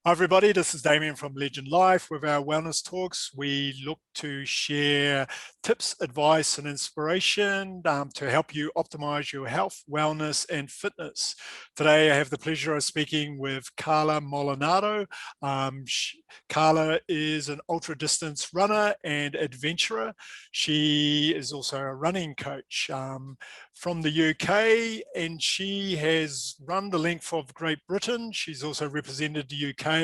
Hi everybody, this is Damien from Legend Life. With our wellness talks, we look to share tips, advice and inspiration to help you optimize your health, wellness and fitness. Today I have the pleasure of speaking with Carla Molinaro. Carla is an ultra distance runner and adventurer. She is also a running coach from the UK, and she has run the length of Great Britain. She's also represented the UK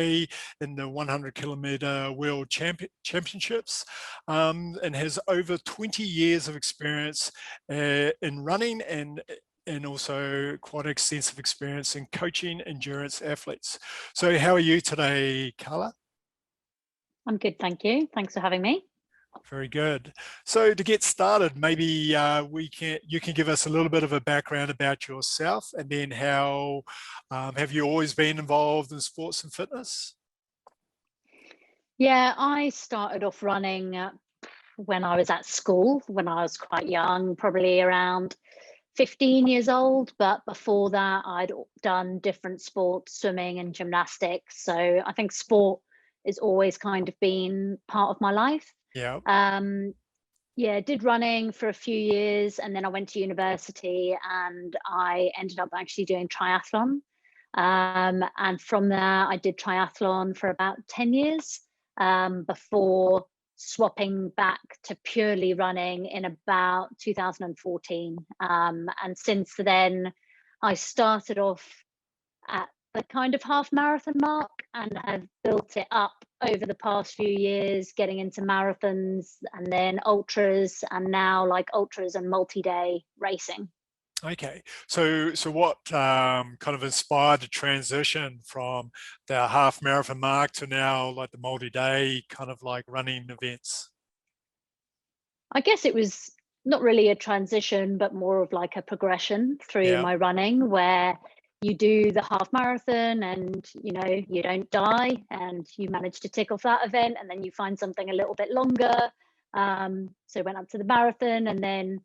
in the 100-kilometer World Championships and has over 20 years of experience in running and also quite extensive experience in coaching endurance athletes. So how are you today, Carla? I'm good, thank you. Thanks for having me. Very good. So to get started, maybe you can give us a little bit of a background about yourself, and then how have you always been involved in sports and fitness? Yeah, I started off running when I was at school, when I was quite young, probably around 15 years old. But before that, I'd done different sports, swimming and gymnastics. So I think sport has always kind of been part of my life. Yeah. Yeah, did running for a few years, and then I went to university and I ended up actually doing triathlon. And from there, I did triathlon for about 10 years before swapping back to purely running in about 2014. And since then, I started off at the kind of half marathon mark and have built it up over the past few years, getting into marathons and then ultras, and now like ultras and multi-day racing. Okay, so what kind of inspired the transition from the half marathon mark to now like the multi-day kind of like running events? I guess it was not really a transition, but more of like a progression through Yeah. my running, where you do the half marathon and you don't die and you manage to tick off that event, and then you find something a little bit longer. So went up to the marathon, and then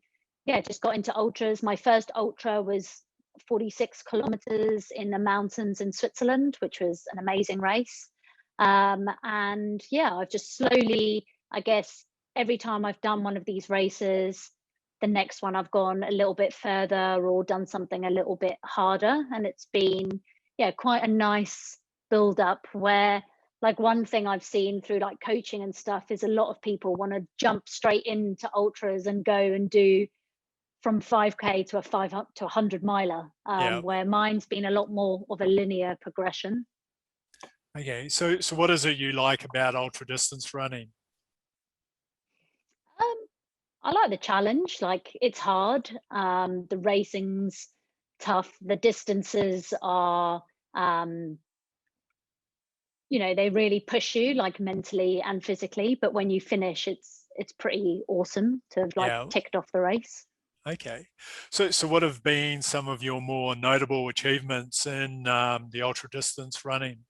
just got into ultras. My first ultra was 46 kilometers in the mountains in Switzerland, which was an amazing race. And yeah, I've just slowly, I guess, every time I've done one of these races, the next one I've gone a little bit further or done something a little bit harder. And it's been, quite a nice build up, where like one thing I've seen through like coaching and stuff is a lot of people want to jump straight into ultras and go and do from 5K to a 5 up to 100 miler, Yeah. where mine's been a lot more of a linear progression. Okay, so what is it you like about ultra distance running? I like the challenge. Like, it's hard. The racing's tough. The distances are, they really push you like mentally and physically. But when you finish, it's pretty awesome to have like Yeah. ticked off the race. Okay, so what have been some of your more notable achievements in the ultra distance running?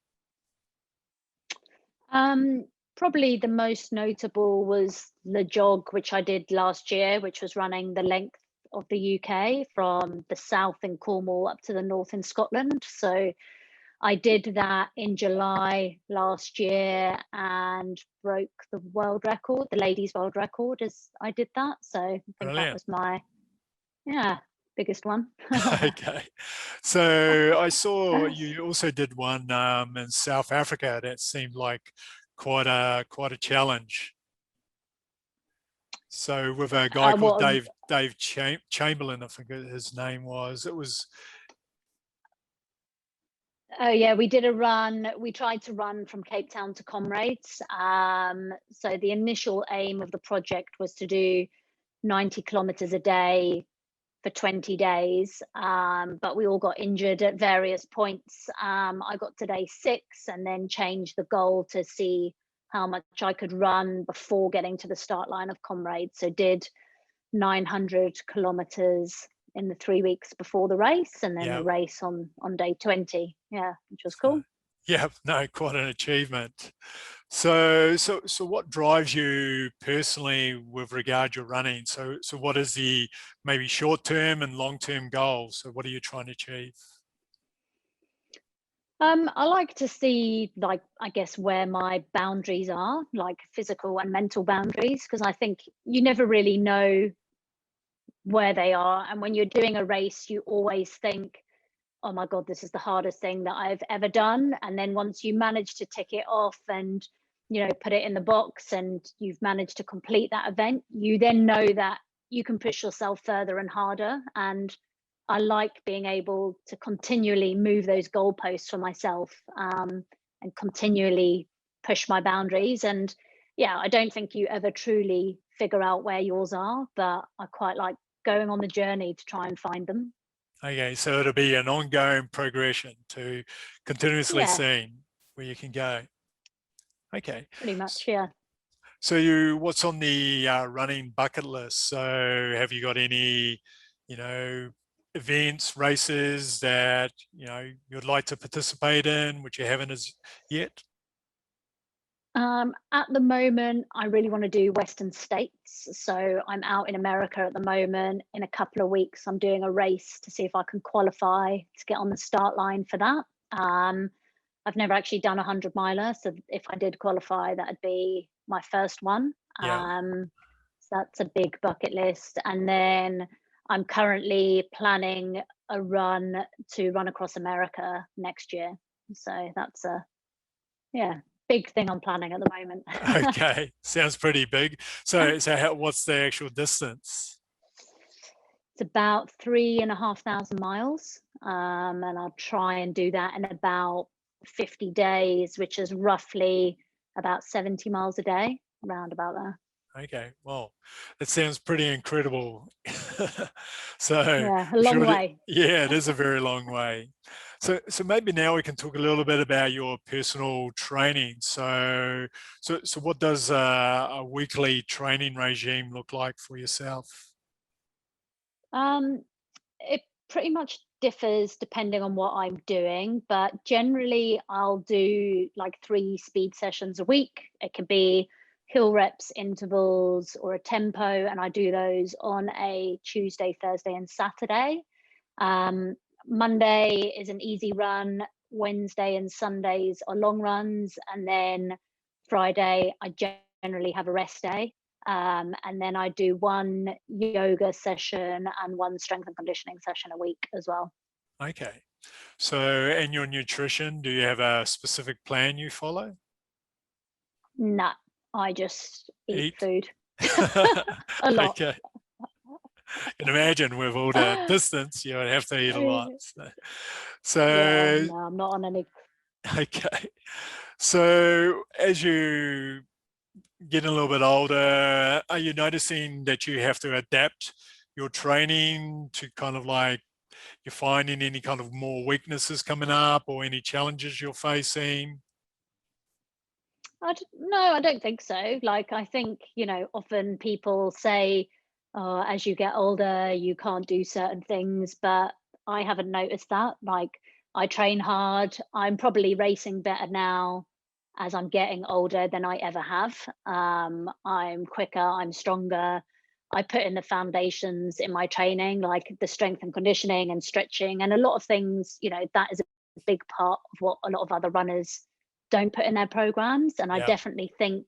Probably the most notable was LEJOG, which I did last year, which was running the length of the UK from the south in Cornwall up to the north in Scotland. So I did that in July last year and broke the world record, the ladies' world record, as I did that. So I think that Brilliant. was my, biggest one. Okay, so I saw you also did one in South Africa that seemed like quite a challenge. So with a guy called What? Dave Chamberlain, I think his name was. It was. Oh yeah, we did a run. We tried to run from Cape Town to Comrades. So the initial aim of the project was to do 90 kilometers a day for 20 days, but we all got injured at various points. I got to day 6 and then changed the goal to see how much I could run before getting to the start line of Comrades. So did 900 kilometers in the 3 weeks before the race, and then Yeah. the race on day 20, which was So, cool. yeah, no, quite an achievement. So what drives you personally with regard to your running? So what is the maybe short-term and long-term goals? So what are you trying to achieve? I like to see, like, I guess where my boundaries are, like physical and mental boundaries, because I think you never really know where they are. And when you're doing a race, you always think, oh my God, this is the hardest thing that I've ever done. And then once you manage to tick it off and, put it in the box and you've managed to complete that event, you then know that you can push yourself further and harder. And I like being able to continually move those goalposts for myself, and continually push my boundaries. And yeah, I don't think you ever truly figure out where yours are, but I quite like going on the journey to try and find them. Okay, so it'll be an ongoing progression to continuously Yeah, seeing where you can go. Okay. pretty much. Yeah. So what's on the running bucket list? So have you got any, you know, events, races that, you'd like to participate in, which you haven't as yet? At the moment, I really want to do Western States. So I'm out in America at the moment. In a couple of weeks, I'm doing a race to see if I can qualify to get on the start line for that. I've never actually done a 100 miler. So if I did qualify, that'd be my first one. Yeah. So that's a big bucket list. And then I'm currently planning a run to run across America next year. So that's yeah, big thing I'm planning at the moment. Okay, sounds pretty big. So what's the actual distance? It's about 3,500 miles. And I'll try and do that in about 50 days, which is roughly about 70 miles a day, around about there. Okay, well, that sounds pretty incredible. So Yeah, a I'm long sure that, way. yeah, it is a very long way. So maybe now we can talk a little bit about your personal training. So what does a weekly training regime look like for yourself? Um, it pretty much differs depending on what I'm doing, but generally I'll do like 3 speed sessions a week. It can be hill reps, intervals, or a tempo, and I do those on a Tuesday, Thursday, and Saturday. Um, Monday is an easy run. Wednesday and Sundays are long runs, and then Friday I generally have a rest day. And then I do one yoga session and one strength and conditioning session a week as well. Okay. So, and your nutrition, do you have a specific plan you follow? Nah, I just eat Eat? food a lot. Okay. Can imagine with all the distance, you would have to eat a lot. Yeah, So, no, I'm not on any. okay. So as you get a little bit older, are you noticing that you have to adapt your training to kind of like you're finding any kind of more weaknesses coming up or any challenges you're facing? No, I don't think so. Like, I think, often people say, oh, as you get older, you can't do certain things, but I haven't noticed that. Like, I train hard. I'm probably racing better now as I'm getting older than I ever have. I'm quicker, I'm stronger. I put in the foundations in my training, like the strength and conditioning and stretching, and a lot of things, that is a big part of what a lot of other runners don't put in their programs. And I Yeah, definitely think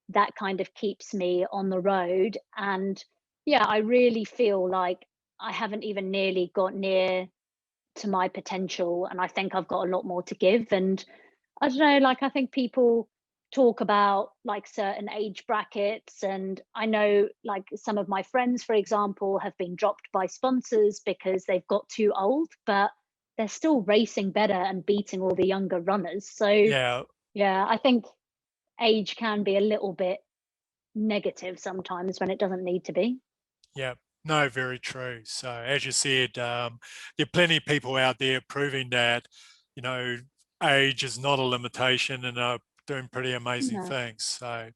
that kind of keeps me on the road. And yeah, I really feel like I haven't even nearly got near to my potential. And I think I've got a lot more to give. And I don't know, like, I think people talk about like certain age brackets. And I know like some of my friends, for example, have been dropped by sponsors because they've got too old, but they're still racing better and beating all the younger runners. So yeah, yeah, I think age can be a little bit negative sometimes when it doesn't need to be. yeah. No, very true. So as you said, there are plenty of people out there proving that, you know, age is not a limitation and are doing pretty amazing No. things. So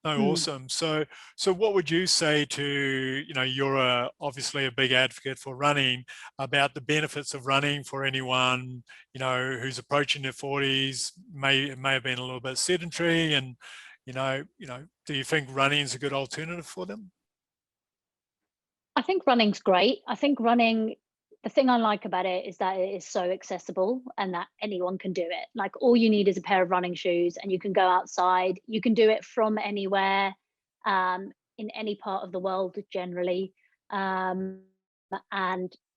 no, Mm. awesome. So what would you say to, you're obviously a big advocate for running, about the benefits of running for anyone, who's approaching their 40s, may have been a little bit sedentary and, do you think running is a good alternative for them? I think running's great. I think running the thing I like about it is that it is so accessible and that anyone can do it. Like all you need is a pair of running shoes and you can go outside. You can do it from anywhere, in any part of the world generally. And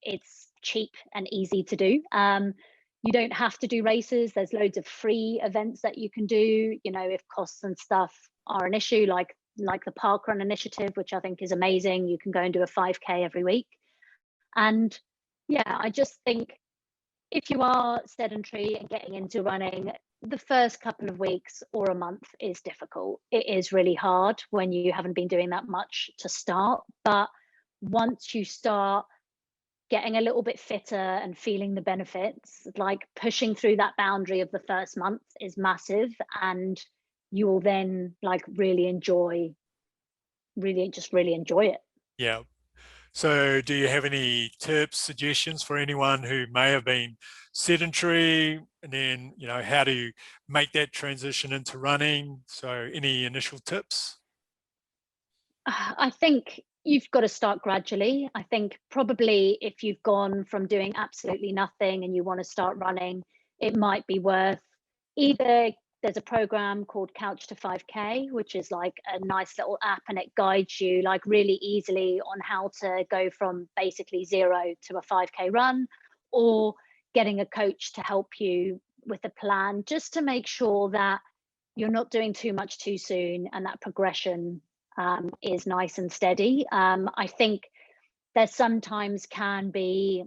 it's cheap and easy to do. You don't have to do races. There's loads of free events that you can do, you know, if costs and stuff are an issue, like the Park Run initiative, which I think is amazing. You can go and do a 5K every week. And yeah, I just think if you are sedentary and getting into running, the first couple of weeks or a month is difficult. It is really hard when you haven't been doing that much to start. But once you start getting a little bit fitter and feeling the benefits, like pushing through that boundary of the first month is massive. And you will then like really enjoy it. Yeah. So do you have any tips, suggestions for anyone who may have been sedentary and then, you know, how to make that transition into running? So any initial tips? I think you've got to start gradually. I think probably if you've gone from doing absolutely nothing and you want to start running, it might be worth either. There's a program called Couch to 5K, which is like a nice little app and it guides you like really easily on how to go from basically 0 to a 5K run, or getting a coach to help you with a plan just to make sure that you're not doing too much too soon and that progression is nice and steady. I think there sometimes can be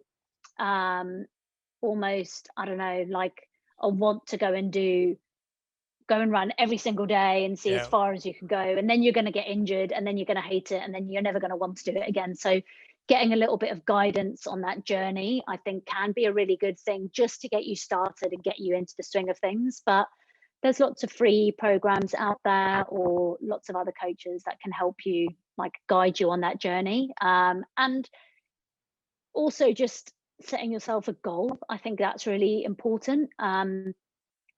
almost, I don't know, like a want to go and run every single day and see as far as you can go, and then you're going to get injured and then you're going to hate it and then you're never going to want to do it again. So getting a little bit of guidance on that journey, I think, can be a really good thing just to get you started and get you into the swing of things. But there's lots of free programs out there or lots of other coaches that can help you like guide you on that journey. And also just setting yourself a goal. I think that's really important.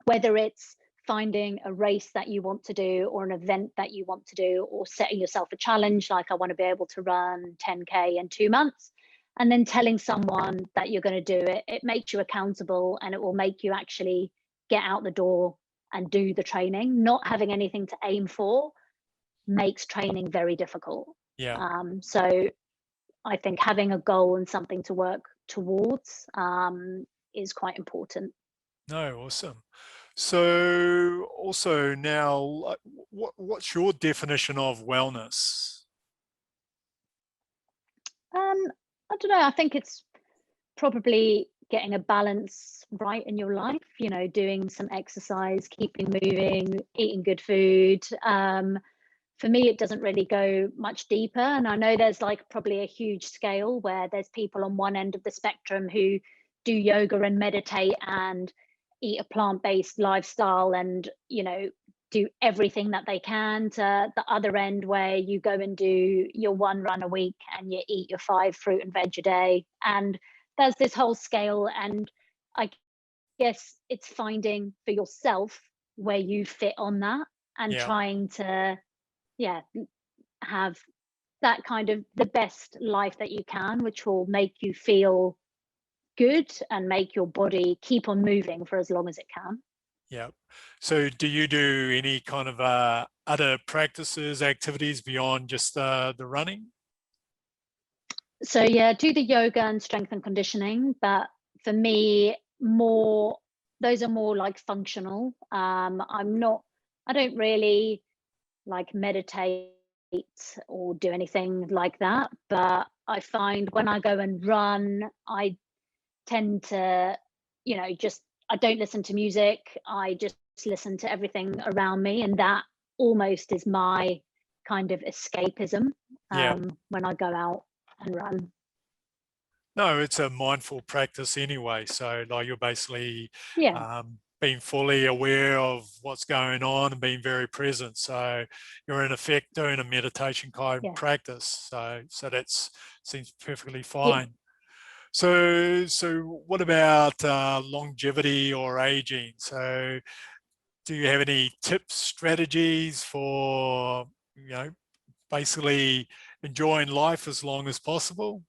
Whether it's finding a race that you want to do or an event that you want to do, or setting yourself a challenge, like I want to be able to run 10K in 2 months, and then telling someone that you're going to do it. It makes you accountable and it will make you actually get out the door and do the training. Not having anything to aim for makes training very difficult. So I think having a goal and something to work towards is quite important. No, awesome. So also now, what's your definition of wellness? I don't know. I think it's probably getting a balance right in your life, you know, doing some exercise, keeping moving, eating good food. For me, it doesn't really go much deeper. And I know there's like probably a huge scale where there's people on one end of the spectrum who do yoga and meditate and eat a plant-based lifestyle and, you know, do everything that they can, to the other end where you go and do your 1 run a week and you eat your 5 fruit and veg a day. And there's this whole scale. And I guess it's finding for yourself where you fit on that and trying to, have that kind of the best life that you can, which will make you feel good and make your body keep on moving for as long as it can. Yeah. So do you do any kind of other practices, activities beyond just the running? So yeah, do the yoga and strength and conditioning, but for me, those are more like functional. I don't really like meditate or do anything like that, but I find when I go and run, I tend to, you know, I don't listen to music. I just listen to everything around me, and that almost is my kind of escapism when I go out and run. No, it's a mindful practice anyway. So like you're basically being fully aware of what's going on and being very present. So you're in effect doing a meditation kind of practice. So that seems perfectly fine. So what about longevity or aging? So do you have any tips, strategies for, you know, basically enjoying life as long as possible?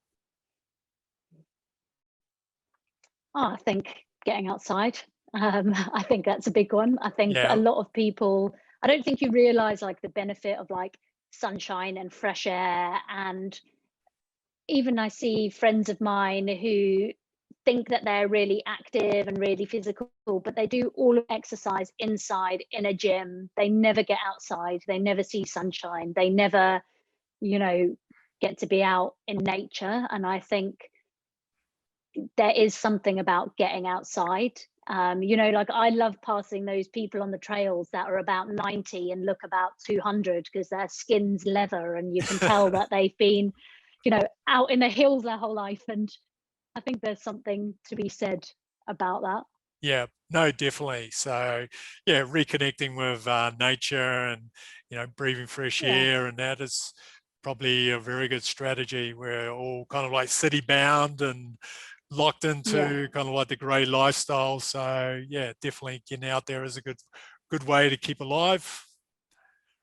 I think getting outside. I think that's a big one. I think a Yeah. lot of people, I don't think you realize like the benefit of like sunshine and fresh air. And even I see friends of mine who think that they're really active and really physical, but they do all of exercise inside in a gym. They never get outside. They never see sunshine. They never, you know, get to be out in nature. And I think there is something about getting outside. Like I love passing those people on the trails that are about 90 and look about 200 because their skin's leather and you can tell that they've been, out in the hills their whole life. And I think there's something to be said about that. Yeah, no, definitely. So, yeah, reconnecting with nature and, breathing fresh Yeah, air, and that is probably a very good strategy. We're all kind of like city bound and locked yeah, into kind of like the grey lifestyle. So, yeah, definitely getting out there is a good way to keep alive.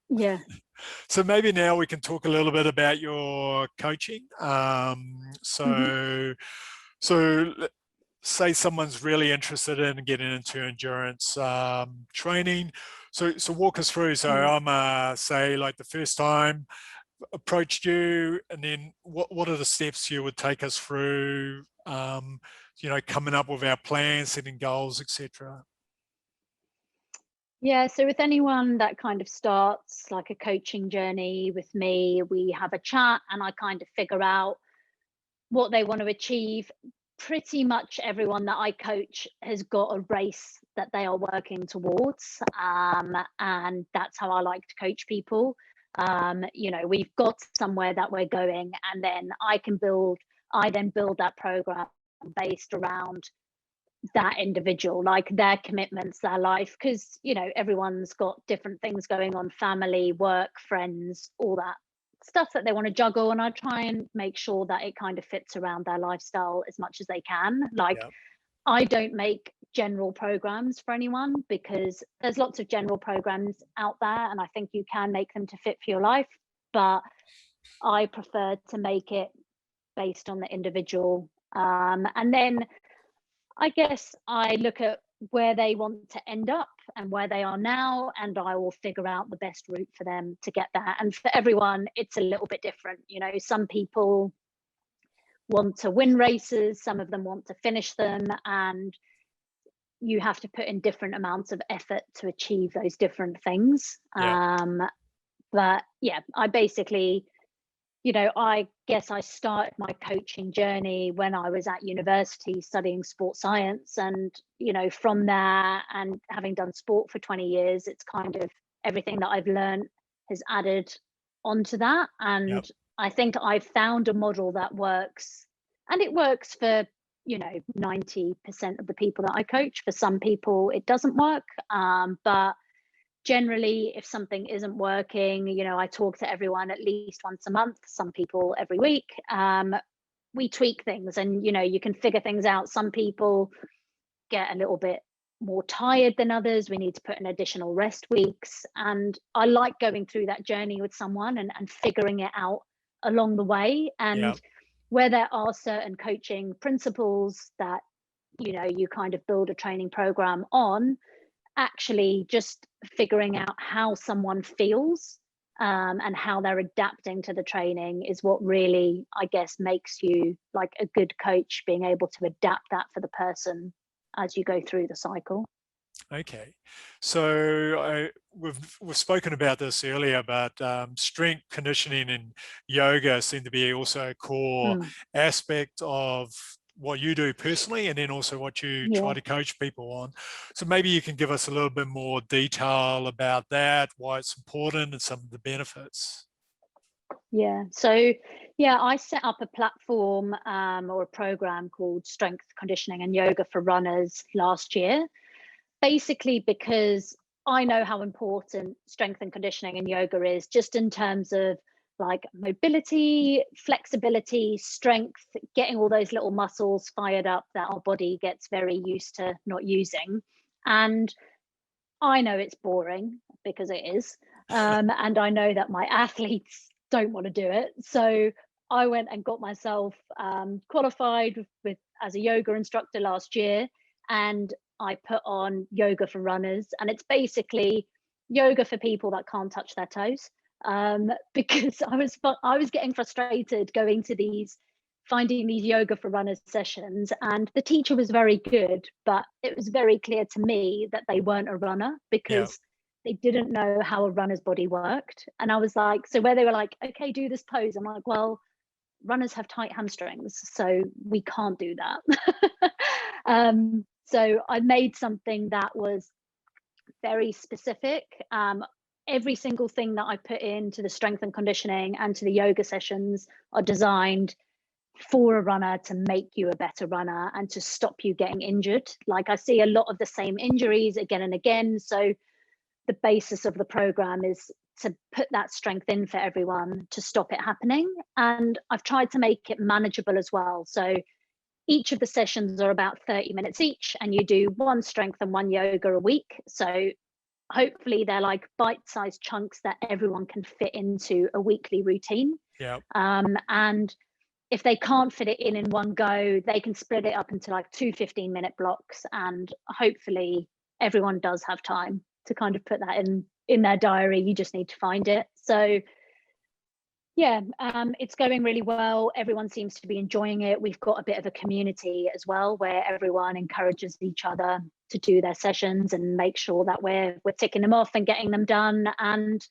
yeah. So maybe now we can talk a little bit about your coaching. Hmm. So say someone's really interested in getting into endurance training. So walk us through. So Mm. I'm say like the first time approached you, and then what are the steps you would take us through? Coming up with our plans, setting goals, etc. Yeah, so with anyone that kind of starts like a coaching journey with me, we have a chat and I kind of figure out what they want to achieve. Pretty much everyone that I coach has got a race that they are working towards. And that's how I like to coach people. We've got somewhere that we're going, and then I then build that program based around that individual, like their commitments, their life, because everyone's got different things going on, family, work, friends, all that stuff that they want to juggle, and I try and make sure that it kind of fits around their lifestyle as much as they can. Like, Yeah, I don't make general programs for anyone because there's lots of general programs out there, and I think you can make them to fit for your life, but I prefer to make it based on the individual. And then I guess I look at where they want to end up and where they are now, and I will figure out the best route for them to get there. And for everyone, it's a little bit different. Some people want to win races, some of them want to finish them, and you have to put in different amounts of effort to achieve those different things. yeah, But yeah, I guess I started my coaching journey when I was at university studying sports science. And, from there, and having done sport for 20 years, it's kind of everything that I've learned has added onto that. yeah, And I think I've found a model that works, and it works for, 90% of the people that I coach. For some people, it doesn't work. But generally, if something isn't working, I talk to everyone at least once a month, some people every week. We tweak things, and you can figure things out. Some people get a little bit more tired than others. We need to put in additional rest weeks, and I like going through that journey with someone and figuring it out along the way. yeah. And where there are certain coaching principles that you kind of build a training program on, actually just figuring out how someone feels, and how they're adapting to the training is what really, I guess, makes you like a good coach, being able to adapt that for the person as you go through the cycle. Okay, so we've spoken about this earlier, but strength conditioning and yoga seem to be also a core Mm, aspect of what you do personally, and then also what you try yeah. to coach people on. So maybe you can give us a little bit more detail about that, why it's important, and some of the benefits. Yeah. So, yeah, I set up a platform, or a program called Strength Conditioning and Yoga for Runners last year, basically because I know how important strength and conditioning and yoga is, just in terms of like mobility, flexibility, strength, getting all those little muscles fired up that our body gets very used to not using. And I know it's boring because it is. And I know that my athletes don't want to do it. So I went and got myself qualified with as a yoga instructor last year, and I put on yoga for runners, and it's basically yoga for people that can't touch their toes. Because I was getting frustrated going to finding these yoga for runners sessions, and the teacher was very good, but it was very clear to me that they weren't a runner, because they didn't know how a runner's body worked. And I was like, so where they were like, okay, do this pose, I'm like, well, runners have tight hamstrings, so we can't do that. So I made something that was very specific. Every single thing that I put into the strength and conditioning and to the yoga sessions are designed for a runner to make you a better runner and to stop you getting injured. Like, I see a lot of the same injuries again and again. So the basis of the program is to put that strength in for everyone to stop it happening. And I've tried to make it manageable as well. So each of the sessions are about 30 minutes each, and you do one strength and one yoga a week. So hopefully they're like bite-sized chunks that everyone can fit into a weekly routine. And if they can't fit it in one go, they can split it up into like 2 15-minute blocks, and hopefully everyone does have time to kind of put that in their diary. You just need to find it. So yeah, it's going really well. Everyone seems to be enjoying it. We've got a bit of a community as well, where everyone encourages each other to do their sessions and make sure that we're ticking them off and getting them done. And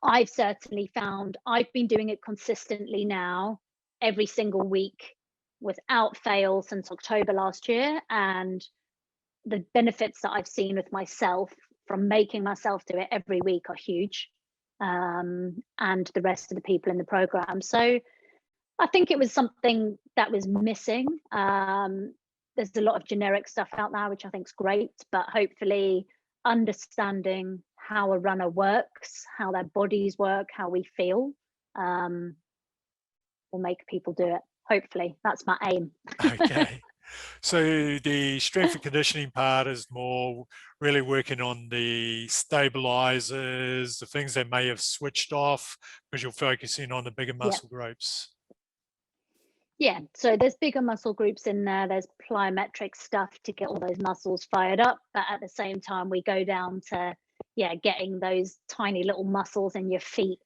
I've certainly found I've been doing it consistently now every single week without fail since October last year. And the benefits that I've seen with myself from making myself do it every week are huge. And the rest of the people in the program. So I think it was something that was missing. There's a lot of generic stuff out there, which I think is great, but hopefully understanding how a runner works, how their bodies work, how we feel, will make people do it. Hopefully, that's my aim. Okay. So the strength and conditioning part is more really working on the stabilizers, the things that may have switched off, because you're focusing on the bigger muscle groups. Yeah, so there's bigger muscle groups in there. There's plyometric stuff to get all those muscles fired up. But at the same time, we go down to, getting those tiny little muscles in your feet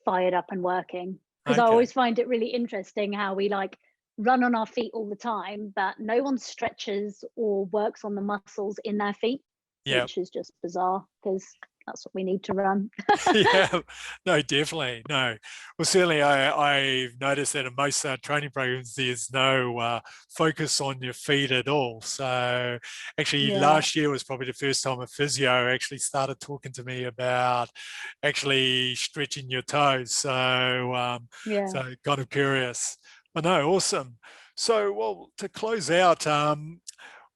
fired up and working. Because I always find it really interesting how we like run on our feet all the time, but no one stretches or works on the muscles in their feet, which is just bizarre, because that's what we need to run. Yeah, no, definitely. No. Well, certainly I've noticed that in most training programs, there's no focus on your feet at all. So actually last year was probably the first time a physio actually started talking to me about actually stretching your toes. So, so kind of curious. But no, awesome. So, well, to close out,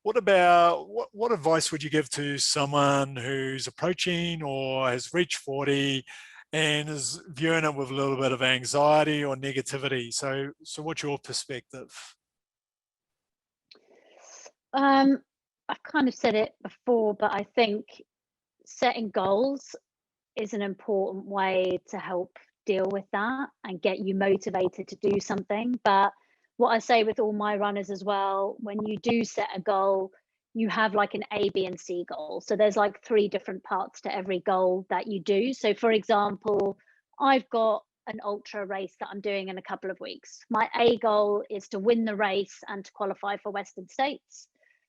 what about, what advice would you give to someone who's approaching or has reached 40 and is viewing it with a little bit of anxiety or negativity? So what's your perspective? I've kind of said it before, but I think setting goals is an important way to help deal with that and get you motivated to do something. But what I say with all my runners as well, when you do set a goal, you have like an A, B, and C goal. So there's like 3 different parts to every goal that you do. So for example, I've got an ultra race that I'm doing in a couple of weeks. My A goal is to win the race and to qualify for Western States.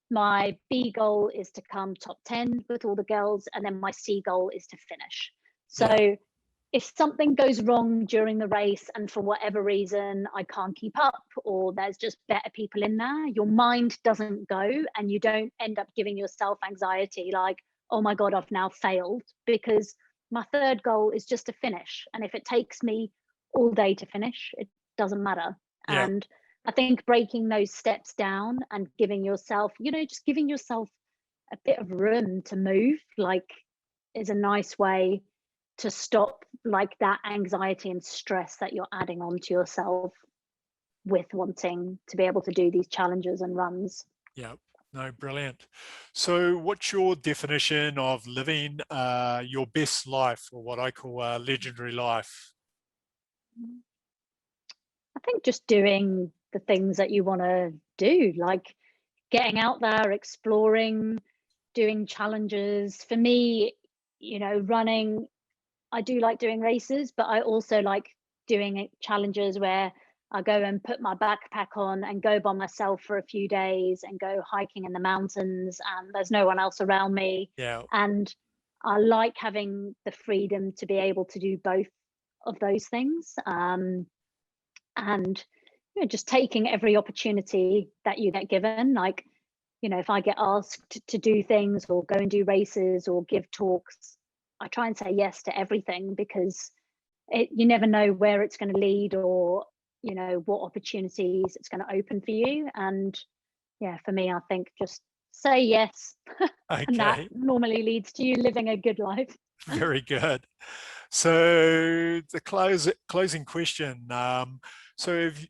My B goal is to come top 10 with all the girls. And then my C goal is to finish. So if something goes wrong during the race and for whatever reason I can't keep up, or there's just better people in there, your mind doesn't go and you don't end up giving yourself anxiety like, oh my God, I've now failed, because my 3rd goal is just to finish. And if it takes me all day to finish, it doesn't matter. And I think breaking those steps down and giving yourself, just giving yourself a bit of room to move, like, is a nice way to stop like that anxiety and stress that you're adding on to yourself with wanting to be able to do these challenges and runs. Yeah, no, brilliant. So what's your definition of living your best life, or what I call a legendary life? I think just doing the things that you want to do, like getting out there, exploring, doing challenges. For me, you know, running, I do like doing races, but I also like doing challenges where I go and put my backpack on and go by myself for a few days and go hiking in the mountains, and there's no one else around me. Yeah. And I like having the freedom to be able to do both of those things. And you know, just taking every opportunity that you get given. Like, you know, if I get asked to do things or go and do races or give talks, I try and say yes to everything, because you never know where it's going to lead, or, you know, what opportunities it's going to open for you. And yeah, for me, I think just say yes. And that Okay. normally leads to you living a good life. Very good. So the closing question. So if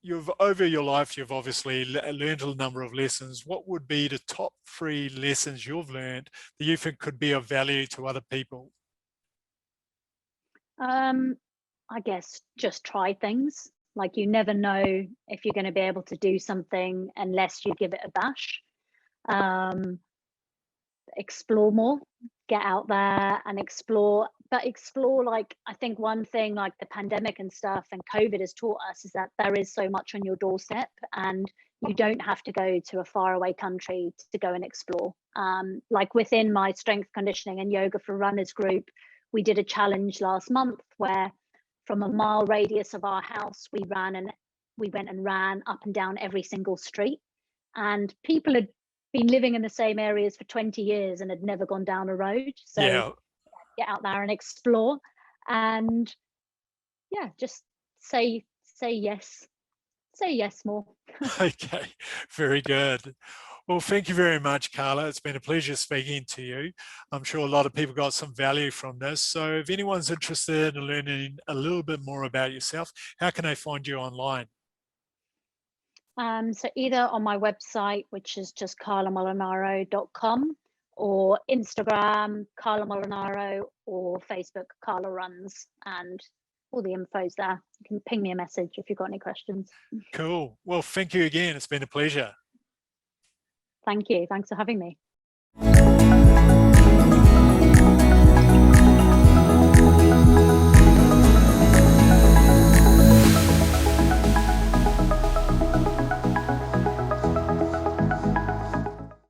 you've over your life, you've obviously learned a number of lessons. What would be the top 3 lessons you've learned that you think could be of value to other people? I guess just try things. Like, you never know if you're going to be able to do something unless you give it a bash. Explore more, get out there and explore. But explore, like, I think one thing like the pandemic and stuff and COVID has taught us is that there is so much on your doorstep, and you don't have to go to a faraway country to go and explore. Like within my strength conditioning and yoga for runners group, we did a challenge last month where from a mile radius of our house, we went and ran up and down every single street, and people had been living in the same areas for 20 years and had never gone down a road. So Yeah. get out there and explore, and yeah, just say yes more. Okay. Very good. Well, thank you very much, Carla. It's been a pleasure speaking to you. I'm sure a lot of people got some value from this. So if anyone's interested in learning a little bit more about yourself, how can they find you online? So either on my website, which is just carlamolinaro.com, or Instagram, Carla Molinaro, or Facebook, Carla Runs, and all the info's there. You can ping me a message if you've got any questions. Cool. Well, thank you again. It's been a pleasure. Thank you. Thanks for having me.